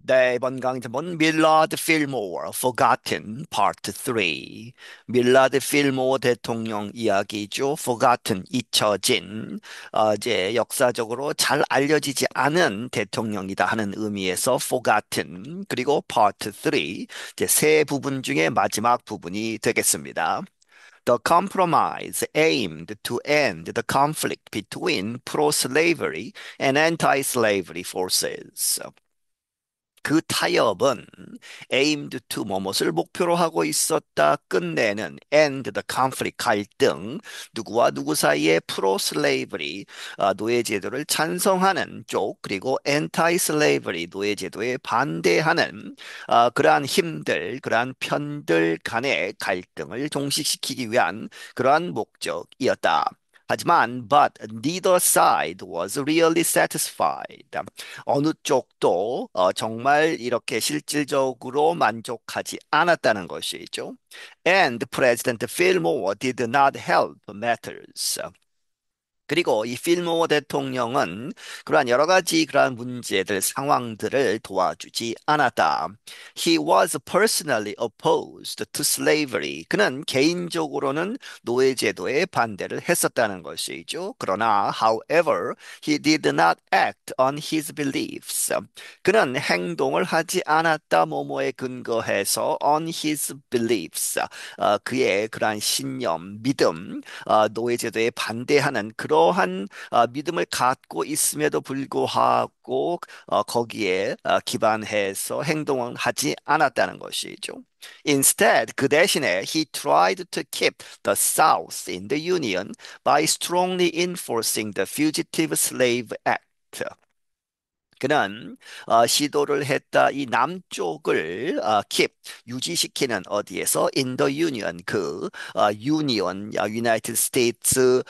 네, 이번 강좌는 밀라드 필모어 Forgotten Part 3. 밀라드 필모어 대통령 이야기죠. Forgotten, 잊혀진. 이제 역사적으로 잘 알려지지 않은 대통령이다 하는 의미에서 Forgotten. 그리고 Part 3, 이제 세 부분 중에 마지막 부분이 되겠습니다. The compromise aimed to end the conflict between pro-slavery and anti-slavery forces. 그 타협은 aimed to 뭐뭇을 목표로 하고 있었다. 끝내는 end the conflict 갈등 누구와 누구 사이에 pro-slavery 노예 제도를 찬성하는 쪽 그리고 anti-slavery 노예 제도에 반대하는 그러한 힘들 그러한 편들 간의 갈등을 종식시키기 위한 그러한 목적이었다. 하지만 but neither side was really satisfied. 어느 쪽도 정말 이렇게 실질적으로 만족하지 않았다는 것이죠. And President Fillmore did not help matters. 그리고 이 필모어 대통령은 그러한 여러 가지 그러한 문제들, 상황들을 도와주지 않았다. He was personally opposed to slavery. 그는 개인적으로는 노예제도에 반대를 했었다는 것이죠. 그러나, however, he did not act on his beliefs. 그는 행동을 하지 않았다. 뭐뭐에 근거해서 on his beliefs. 그의 그러한 신념, 믿음, 노예제도에 반대하는 그러한 믿음을 갖고 있음에도 불구하고 거기에 기반해서 행동을 하지 않았다는 것이죠. Instead, 그 대신에 he tried to keep the South in the Union by strongly enforcing the Fugitive Slave Act. 그는 시도를 했다. 이 남쪽을 keep 유지시키는 어디에서 in the union 그 union United States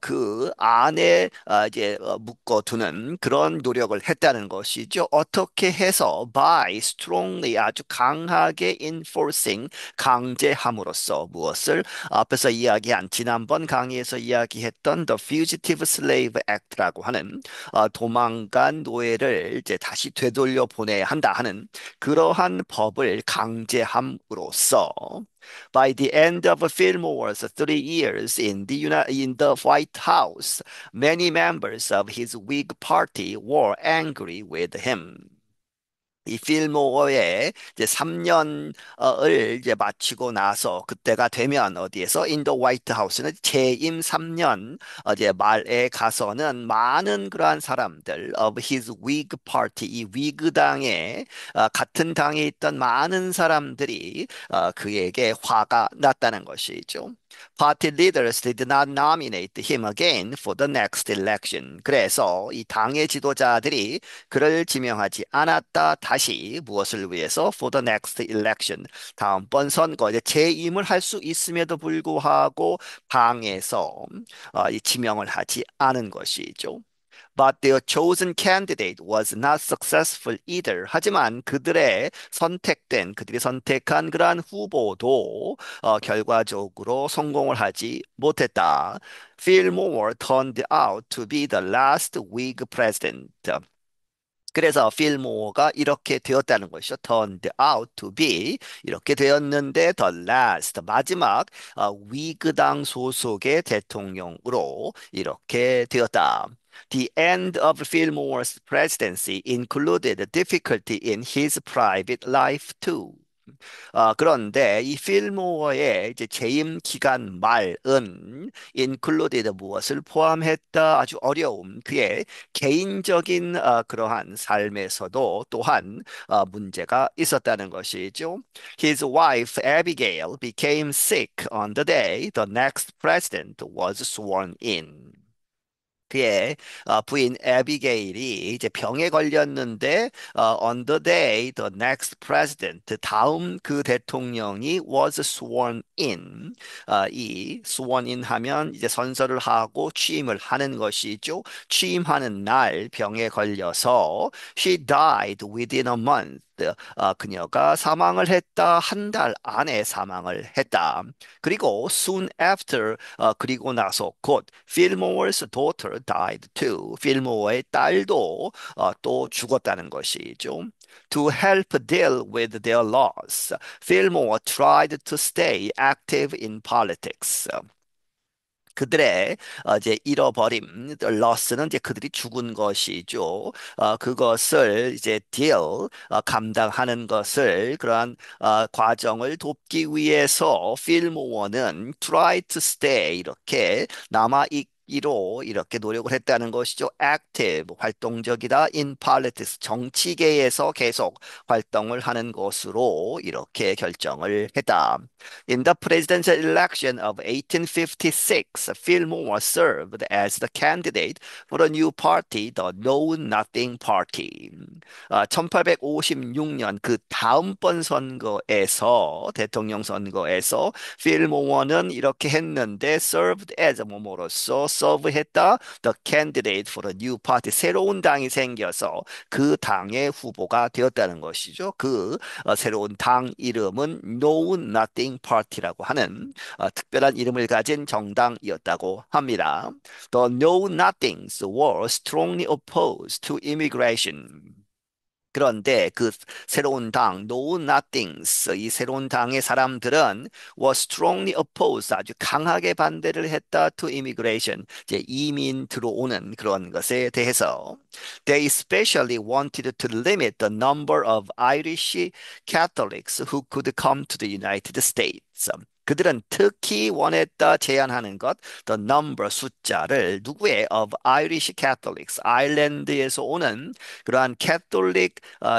그 안에 이제 묶어두는 그런 노력을 했다는 것이죠. 어떻게 해서 by strongly 아주 강하게 enforcing 강제함으로써 무엇을 앞에서 이야기한 지난번 강의에서 이야기했던 the Fugitive Slave Act라고 하는 도망간 노예를 이제 다시 되돌려 보내야 한다 하는 그러한 법을 강제함으로써 By the end of Fillmore's 3 years in the White House, many members of his Whig party were angry with him. 이 필모어의 이제 3년을 이제 마치고 나서 그때가 되면 어디에서 인도 화이트 하우스는 재임 3년 이제 말에 가서는 많은 그러한 사람들 of his Whig party 이 위그 당에 같은 당에 있던 많은 사람들이 그에게 화가 났다는 것이죠. Party leaders did not nominate him again for the next election. 그래서 이 당의 지도자들이 그를 지명하지 않았다. 다시 무엇을 위해서? For the next election. 다음번 선거 이제 재임을 할 수 있음에도 불구하고 당에서 이 지명을 하지 않은 것이죠. But their chosen candidate was not successful either. 하지만 그들이 선택한 그러한 후보도 결과적으로 성공을 하지 못했다. Fillmore turned out to be the last Whig president. 그래서 필모어가 이렇게 되었다는 것이죠. Turned out to be 이렇게 되었는데 the last 마지막 위그당 소속의 대통령으로 이렇게 되었다. The end of Fillmore's presidency included difficulty in his private life too. 그런데 이 필모어의 이제 재임 기간 말은 included 무엇을 포함했다 아주 어려움 그의 개인적인 그러한 삶에서도 또한 문제가 있었다는 것이죠. His wife Abigail became sick on the day the next president was sworn in. 그의 부인 에비게일이 이제 병에 걸렸는데 on the day the next president 다음 그 대통령이 was sworn in 이 sworn in 하면 이제 선서를 하고 취임을 하는 것이죠. 취임하는 날 병에 걸려서 she died within a month. 그녀가 사망을 했다. 한 달 안에 사망을 했다. 그리고 soon after, 그리고 나서 곧 Fillmore's daughter died too. 필모어의 딸도 또 죽었다는 것이죠. To help deal with their loss, Fillmore tried to stay active in politics. 그들의 이제 잃어버림, loss는 이제 그들이 죽은 것이죠. 그것을 이제 deal, 감당하는 것을 그러한 과정을 돕기 위해서 필모어는 try to stay 이렇게 남아 있기로 이렇게 노력을 했다는 것이죠. active, 활동적이다. in politics, 정치계에서 계속 활동을 하는 것으로 이렇게 결정을 했다. In the presidential election of 1856, Fillmore served as the candidate for a new party, the Know Nothing Party. 1856년 그 다음번 선거에서 대통령 선거에서 필모어는 이렇게 했는데 served as 뭐뭐로서 serve했다 the candidate for a new party 새로운 당이 생겨서 그 당의 후보가 되었다는 것이죠. 새로운 당 이름은 Know Nothing Party라고 하는 특별한 이름을 가진 정당이었다고 합니다. The Know Nothings were strongly opposed to immigration. 그런데 그 새로운 당, Know Nothings, 이 새로운 당의 사람들은 was strongly opposed, 아주 강하게 반대를 했다 to immigration, 이제 이민 들어오는 그런 것에 대해서. They especially wanted to limit the number of Irish Catholics who could come to the United States. 그들은 특히 원했다 제한하는 것, the number 숫자를 누구의 of Irish Catholics, 아일랜드에서 오는 그러한 캐톨릭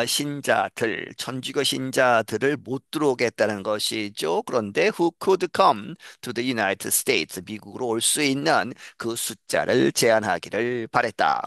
신자들, 천주교 신자들을 못 들어오겠다는 것이죠. 그런데 who could come to the United States, 미국으로 올 수 있는 그 숫자를 제한하기를 바랬다.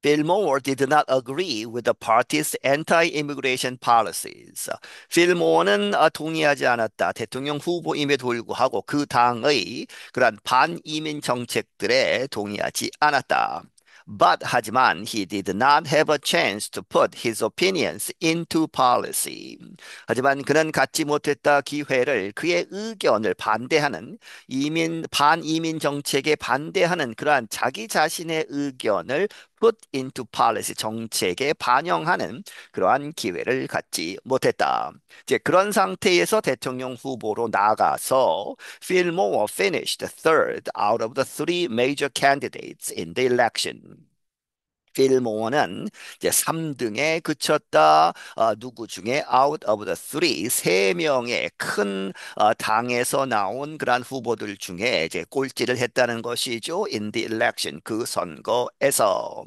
Fillmore did not agree with the party's anti-immigration policies. 필모어는 동의하지 않았다. 대통령 후보임에도 불구하고 그 당의 그러한 반이민 정책들에 동의하지 않았다. But 하지만 he did not have a chance to put his opinions into policy. 하지만 그는 갖지 못했다 기회를 그의 의견을 반대하는 반이민 정책에 반대하는 그러한 자기 자신의 의견을 put into policy 정책에 반영하는 그러한 기회를 갖지 못했다. 이제 그런 상태에서 대통령 후보로 나가서 Fillmore finished third out of the three major candidates in the election. 필모어는 이제 3등에 그쳤다. 누구 중에 out of the three 세 명의 큰 당에서 나온 그러한 후보들 중에 이제 꼴찌를 했다는 것이죠. In the election 그 선거에서.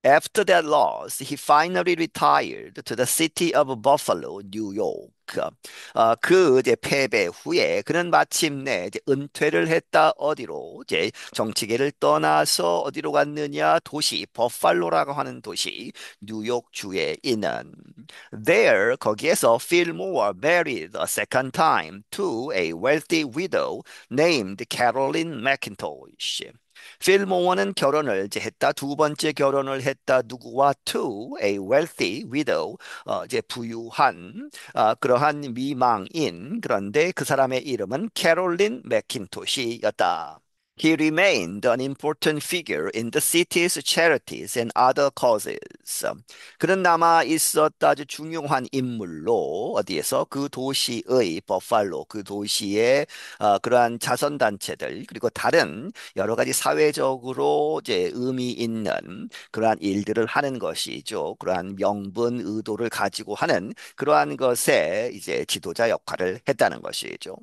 After that loss, he finally retired to the city of Buffalo, New York. 그 이제 패배 후에 그는 마침내 이제 은퇴를 했다. 어디로? 이제 정치계를 떠나서 어디로 갔느냐? 도시 버팔로라고 하는 도시 뉴욕 주에 있는 There 거기에서 Fillmore married a second time to a wealthy widow named Caroline McIntosh. 필모어는 결혼을 이제 했다. 두 번째 결혼을 했다. 누구와 to a wealthy widow. 이제 부유한 그러한 미망인 그런데 그 사람의 이름은 캐롤린 맥킨토시였다. He remained an important figure in the city's charities and other causes. 그는 남아 있었다 아주 중요한 인물로 어디에서 그 도시의 버팔로 그 도시의 그러한 자선단체들 그리고 다른 여러 가지 사회적으로 이제 의미 있는 그러한 일들을 하는 것이죠. 그러한 명분 의도를 가지고 하는 그러한 것에 이제 지도자 역할을 했다는 것이죠.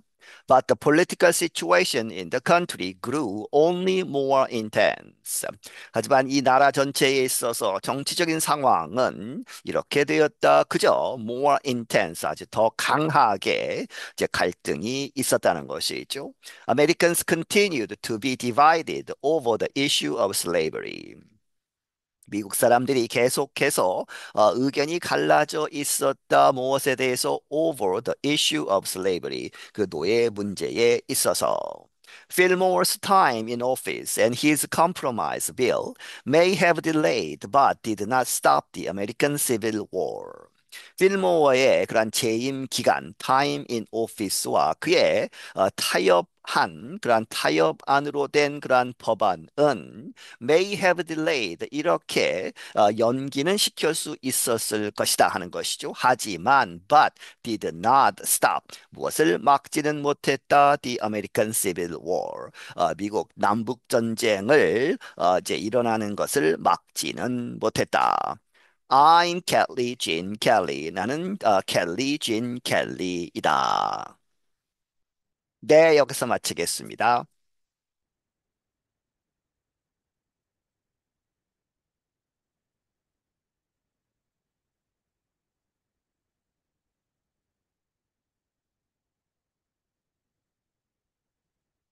But the political situation in the country grew only more intense. 하지만 이 나라 전체에 있어서 정치적인 상황은 이렇게 되었다. 그저 more intense, 아주 더 강하게 이제 갈등이 있었다는 것이죠. Americans continued to be divided over the issue of slavery. 미국 사람들이 계속해서 의견이 갈라져 있었다. 무엇에 대해서 over the issue of slavery. 그 노예 문제에 있어서. Fillmore's time in office and his compromise bill may have delayed but did not stop the American Civil War. 필모어의 그러한 재임 기간, time in office와 그의 타협한 그러한 타협 안으로 된 그러한 법안은 may have delayed 이렇게 연기는 시킬 수 있었을 것이다 하는 것이죠. 하지만 but did not stop 무엇을 막지는 못했다. The American Civil War 미국 남북 전쟁을 이제 일어나는 것을 막지는 못했다. I'm Kelly Jean Kelly. 나는 켈리 진 켈리이다. 네, 여기서 마치겠습니다.